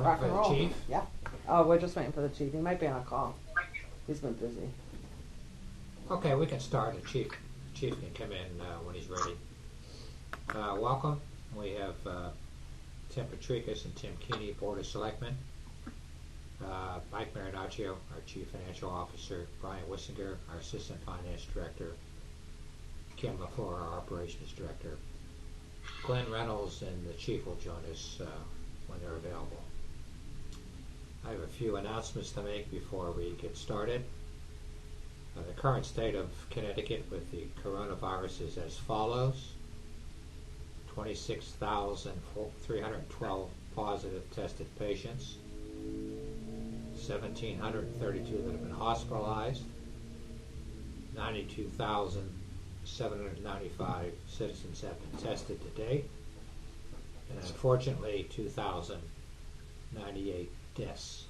Rock and roll. Chief? Yeah. Oh, we're just waiting for the chief. He might be on a call. He's been busy. Okay, we can start. The chief can come in when he's ready. Welcome. We have Tim Patricus and Tim Keeney, Board of Selectmen. Mike Marinaccio, our Chief Financial Officer. Brian Wissinger, our Assistant Finance Director. Kim LaFleur, our Operations Director. Glenn Reynolds and the Chief will join us when they're available. I have a few announcements to make before we get started. The current state of Connecticut with the coronavirus is as follows. 26,312 positive tested patients, 1,732 that have been hospitalized, 92,795 citizens have been tested to date, and unfortunately 2,098 deaths.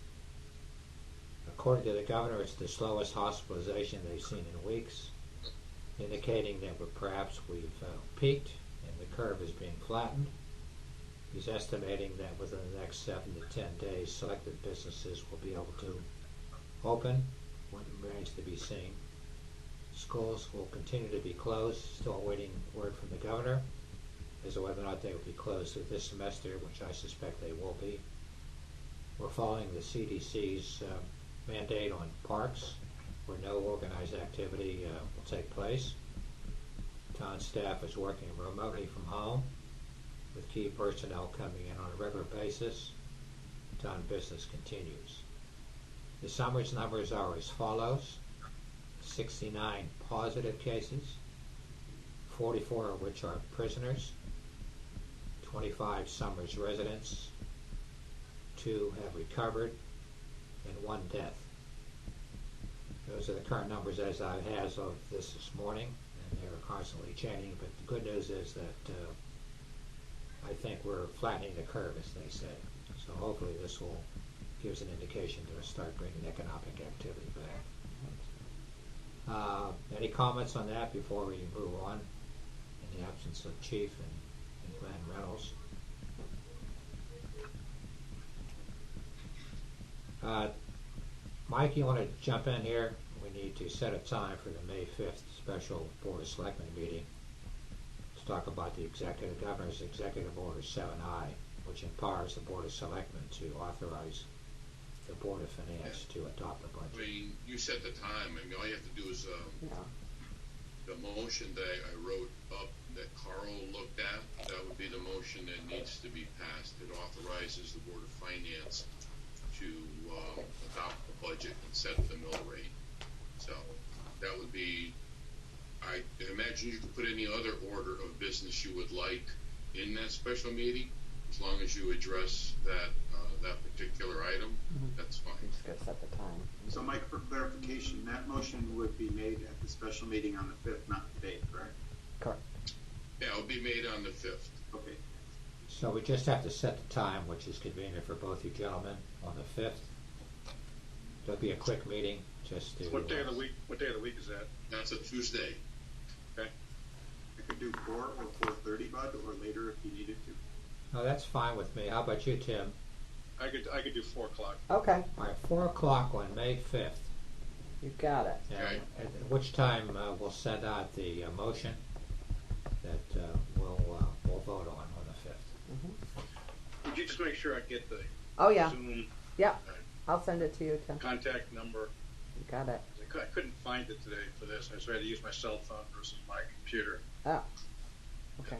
According to the governor, it's the slowest hospitalization they've seen in weeks, indicating that perhaps we've peaked and the curve is being flattened. He's estimating that within the next 7 to 10 days, selected businesses will be able to open. What remains to be seen. Schools will continue to be closed, still awaiting word from the governor as to whether or not they will be closed through this semester, which I suspect they will be. We're following the CDC's mandate on parks where no organized activity will take place. Town staff is working remotely from home with key personnel coming in on a regular basis. Town business continues. The summer's numbers are as follows: 69 positive cases, 44 of which are prisoners, 25 Summers residents, 2 have recovered, and 1 death. Those are the current numbers as I has of this morning, and they're constantly changing, but the good news is that I think we're flattening the curve, as they say. So hopefully this will give us an indication to start bringing economic activity back. Any comments on that before we move on, in the absence of Chief and Glenn Reynolds? Mike, you want to jump in here? We need to set a time for the May 5th special Board of Selectmen meeting to talk about the Governor's Executive Order 7I, which empowers the Board of Selectmen to authorize the Board of Finance to adopt the budget. I mean, you set the time. I mean, all you have to do is the motion that I wrote up that Carl looked at, that would be the motion that needs to be passed. It authorizes the Board of Finance to adopt the budget and set the mill rate. So that would be, I imagine you could put any other order of business you would like in that special meeting, as long as you address that particular item. That's fine. Just gotta set the time. So, Mike, for clarification, that motion would be made at the special meeting on the 5th, not today, correct? Correct. Yeah, it'll be made on the 5th. Okay. So we just have to set the time, which is convenient for both you gentlemen, on the 5th. There'll be a quick meeting, just to... What day of the week? What day of the week is that? That's a Tuesday. Okay. I could do 4 or 4:30, Bud, or later if you needed to. No, that's fine with me. How about you, Tim? I could do 4 o'clock. Okay. All right, 4 o'clock on May 5th. You got it. Okay. At which time we'll send out the motion that we'll vote on the 5th. Would you just make sure I get the Oh, yeah. Zoom Yeah. I'll send it to you, Tim. contact number? You got it. I couldn't find it today for this. I had to use my cell phone versus my computer. Oh. Okay.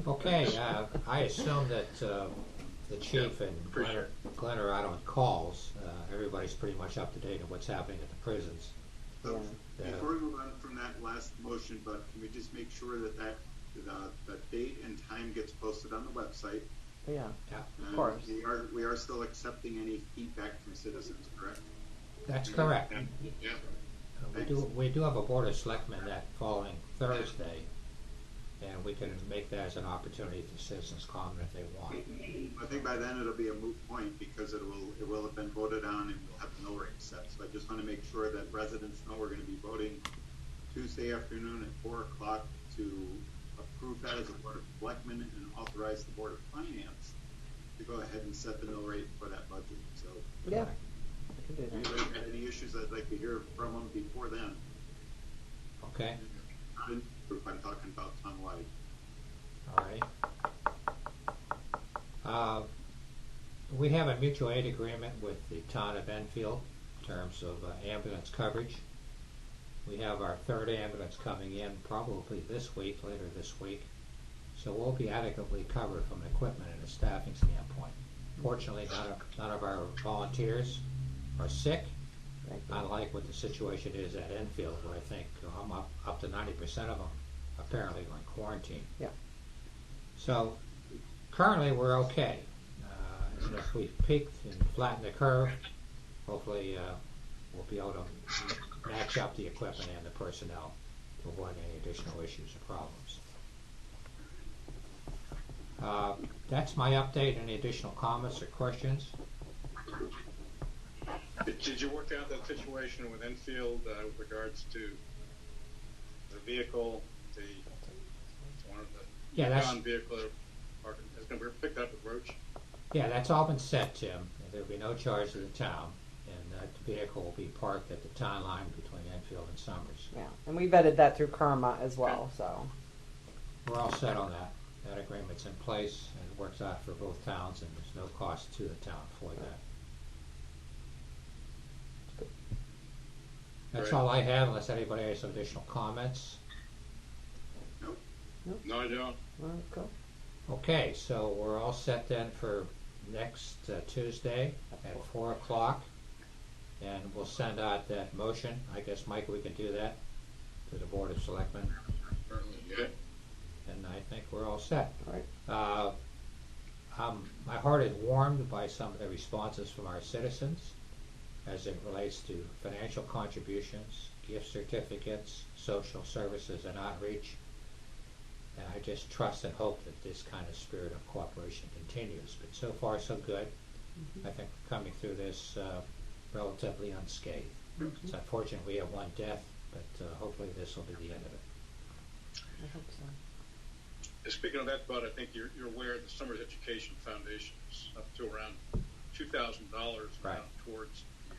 Okay, I assume that the Chief and Glenn are out on calls. Everybody's pretty much up to date on what's happening at the prisons. So Yeah. before we move on from that last motion, Bud, can we just make sure that the date and time gets posted on the website? Yeah. Yeah, Of course. We are still accepting any feedback from citizens, correct? that's correct. Yeah. We do have a Board of Selectmen that following Thursday, and we can make that as an opportunity for citizens' comment if they want. I think by then it'll be a moot point because it will have been voted on and we'll have the mill rate set. So I just want to make sure that residents know we're going to be voting Tuesday afternoon at 4 o'clock to approve that as a Board of Selectmen and authorize the Board of Finance to go ahead and and set the mill rate for that budget. So Yeah, I can do if that. you have any issues, I'd like to hear from them before then. Okay. I'm talking about townwide. All right. We have a mutual aid agreement with the town of Enfield in terms of ambulance coverage. We have our third ambulance coming in probably this week, later this week. So we'll be adequately covered from an equipment and a staffing standpoint. Fortunately, none of our volunteers are sick, unlike what the situation is at Enfield, where I think up to 90% of them apparently are in quarantine. Yeah. So currently we're okay. And if we've peaked and flattened the curve, hopefully we'll be able to match up the equipment and the personnel to avoid any additional issues or problems. That's my update. Any additional comments or questions? Did you work out that situation with Enfield with regards to the vehicle, one of the vehicle is going to be picked up at Roach? Yeah, that's all been set, Tim. There will be no charge to the town, and that vehicle will be parked at the town line between Enfield and Summers. Yeah, and we vetted that through Karma as well, so. We're all set on that. That agreement's in place, and it works out for both towns, and there's no cost to the town for that. That's all I have, unless anybody has some additional comments. No, I don't. All right, cool. Okay, so we're all set then for next Tuesday at 4 o'clock, and we'll send out that motion. I guess, Mike, we can do that to the Board of Selectmen. Certainly, yeah. And I think we're all set. All right. My heart is warmed by some of the responses from our citizens as it relates to financial contributions, gift certificates, social services, and outreach. And I just trust and hope that this kind of spirit of cooperation continues. But so far, so good. I think we're coming through this relatively unscathed. It's unfortunate we have one death, but hopefully this will be the end of it. I hope so. Speaking of that, Bud, I think you're aware the Summers Education Foundation is up to around $2,000 Right. towards the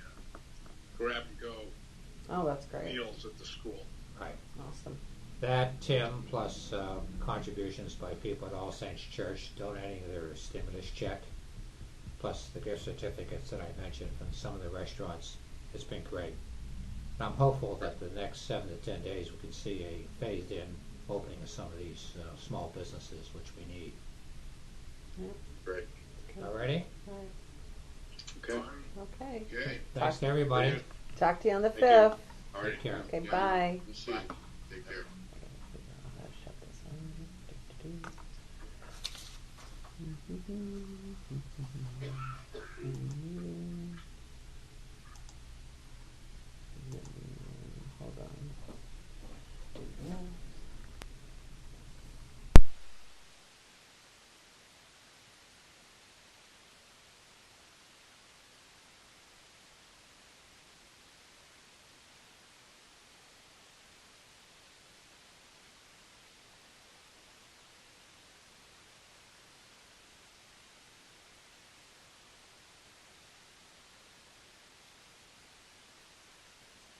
grab and go Oh, that's great. meals at the school. Right. Awesome. That, Tim, plus contributions by people at All Saints Church donating their stimulus check, plus the gift certificates that I mentioned from some of the restaurants, it's been great. And I'm hopeful that the next 7 to 10 days we can see a phased-in opening of some of these small businesses, which we need. Yep. Great. Okay. All righty? All right. Okay. Okay. Okay. Thanks to everybody. Talk to you on the Thank you. 5th. All right. Take care. Okay, Yeah, bye. we'll see you. Take care. Shut this on.